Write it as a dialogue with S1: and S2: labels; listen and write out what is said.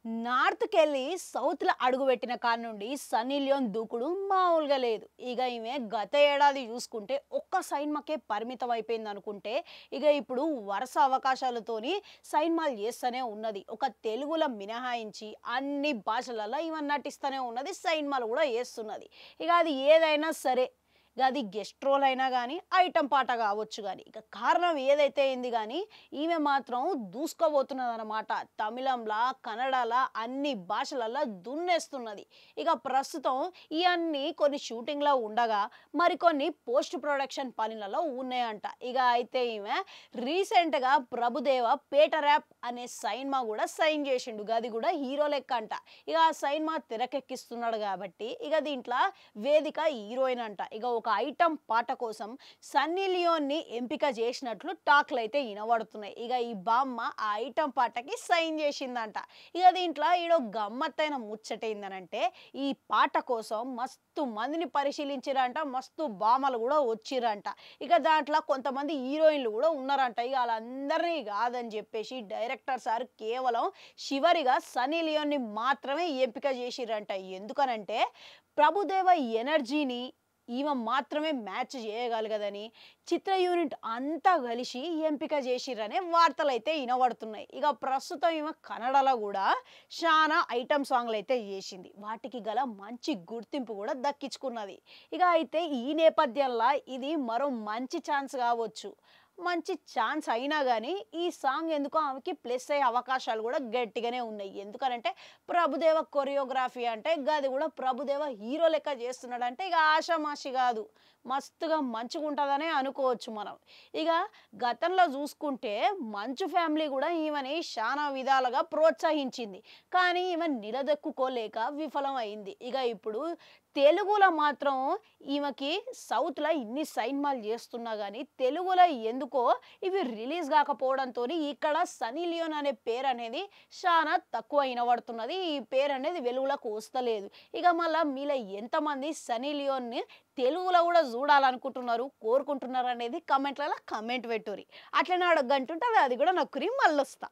S1: నార్త్‌కెళ్ళి సౌత్‌లో అడుగుబెట్టిన కాడ నుండి 'సన్నీ లియోన్' దూకుడు మామూలుగా లేదు. ఇగ ఈమె గత ఏడాది చూసుకుంటే ఒక్క సైన్మాకే పరిమితం అయిపోయిందనుకుంటే, ఇగ ఇప్పుడు వరుస అవకాశాలతోని సైన్మాలు చేస్తూనే ఉన్నది. ఒక తెలుగులో మినహాయించి అన్ని భాషలలో ఈమె నటిస్తూనే ఉన్నది. సైన్మాలు కూడా చేస్తున్నది. ఇగ అది ఏదైనా సరే గది గెస్ట్ రోల్ అయినా గానీ, ఐటెమ్ పాట గావచ్చు గానీ. ఇక కారణం ఏదైతే అయింది గానీ, ఈమె మాత్రం దూసుకోబోతున్నదనమాట. తమిళంలా, కన్నడలా అన్ని భాషలల్లా దున్నేస్తున్నది. ఇక ప్రస్తుతం ఇయన్నీ కొన్ని షూటింగ్‌లో ఉండగా, మరికొన్ని పోస్ట్ ప్రొడక్షన్ పనులలో ఉన్నాయంట. ఇక అయితే ఈమె రీసెంట్‌గా ప్రభుదేవ 'పేట ర్యాప్' అనే సైన్మా గూడా సైన్ జేషిండు. గది గూడా హీరో లెక్క అంట. ఇక ఆ సైన్మా తెరకెక్కిస్తున్నాడు గాబట్టి, ఇక దీంట్ల వేదిక హీరోయిన్ అంట. ఇక ఒక ఐటెమ్ పాట కోసం సన్నీ లియోన్ని ఎంపిక చేసినట్లు టాక్‌లయితే ఇనబడుతున్నాయి. ఇక ఈ బామ్మ ఆ ఐటెమ్ పాటకి సైన్ చేసిందంట. ఇక దీంట్లో ఈడో గమ్మత్తైన ముచ్చటేందనంటే, ఈ పాట కోసం మస్తు మందిని పరిశీలించిరంట. మస్తు భామలు గూడా వచ్చిర్రంట. ఇక దాంట్లో కొంతమంది హీరోయిన్‌లు గూడా ఉన్నారంట. ఇక ఆళ్ళందరిని కాదని చెప్పేసి డైరెక్టర్ సార్ కేవలం చివరిగా సన్నీ లియోన్ని మాత్రమే ఎంపిక చేసిర్రంట. ఎందుకనంటే, ప్రభుదేవ ఎనర్జీని ఈమె మాత్రమే మ్యాచ్ చేయగలగదని చిత్ర యూనిట్ అంతా కలిసి ఎంపిక చేసిర్రనే వార్తలైతే ఇనబడుతున్నాయి. ఇక ప్రస్తుతం ఈమె కన్నడలో కూడా చాలా ఐటెమ్ సాంగ్‌లైతే చేసింది. వాటికి గల మంచి గుర్తింపు కూడా దక్కించుకున్నది. ఇక అయితే ఈ నేపథ్యంలో ఇది మరో మంచి ఛాన్స్ కావచ్చు. మంచి ఛాన్స్ అయినా గానీ, ఈ సాంగ్ ఎందుకో ఆమెకి ప్లస్ అయ్యే అవకాశాలు గూడా గట్టిగానే ఉన్నాయి. ఎందుకనంటే, ప్రభుదేవ కొరియోగ్రఫీ అంటే గది గూడా ప్రభుదేవ హీరో లెక్క చేస్తున్నాడంటే ఇక ఆషామాషి గాదు. మస్తుగా మంచిగుంటదనే అనుకోవచ్చు మనం. ఇక గతంలో జూసుకుంటే 'మంచు ఫ్యామిలీ' గూడా ఈమెని శానా విధాలుగా ప్రోత్సహించింది. కానీ ఈమె నిలదొక్కుకోలేక విఫలం అయింది. ఇక ఇప్పుడు తెలుగులో మాత్రం ఈమెకి సౌత్‌లో ఇన్ని సైన్మాలు చేస్తున్నా గానీ, తెలుగులో ఎందుకో ఇవి రిలీజ్ గాకపోవడంతోని ఇక్కడ 'సన్నీ లియోన్' అనే పేరనేది శానా తక్కువ ఇనబడుతున్నది. ఈ పేరనేది వెలుగులోకి వస్తలేదు. ఇక మళ్ళా మీలో ఎంతమంది 'సన్నీ లియోన్‌ని' తెలుగులో గూడా జూడాలనుకుంటున్నారు, కోరుకుంటున్నారనేది కామెంట్‌లలో కామెంట్ పెట్టుర్రి. అట్లనే ఆడ గంటుంటది అది గూడా నొక్కురి మళ్ళొస్తా.